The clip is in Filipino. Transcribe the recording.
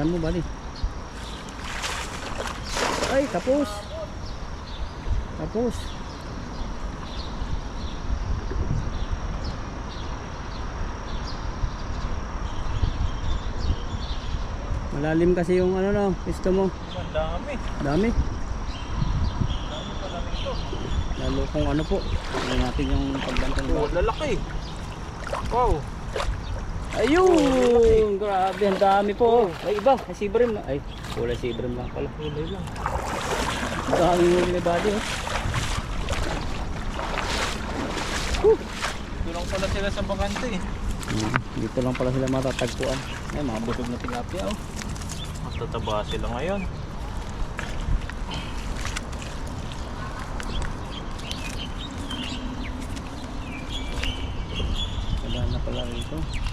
Bilisan mo, buddy. Ay, tapos. Tapos. Malalim kasi yung ano no, pisto mo. Ang dami. Dami. Dami pala nito. Lalo kung ano po. Tingnan natin yung pagbantan Oh, mo. lalaki. Wow. Ayun! Grabe, ang dami po. Ay, iba. Ay, sibrim. Ay, wala sibrim lang pala. Kulay lang. Ang dami yung body, oh. Dito lang pala sila sa bakante eh. Dito lang pala sila matatagpuan. Ay, mga busog na tilapia, oh. Matataba sila ngayon. Wala na pala rito.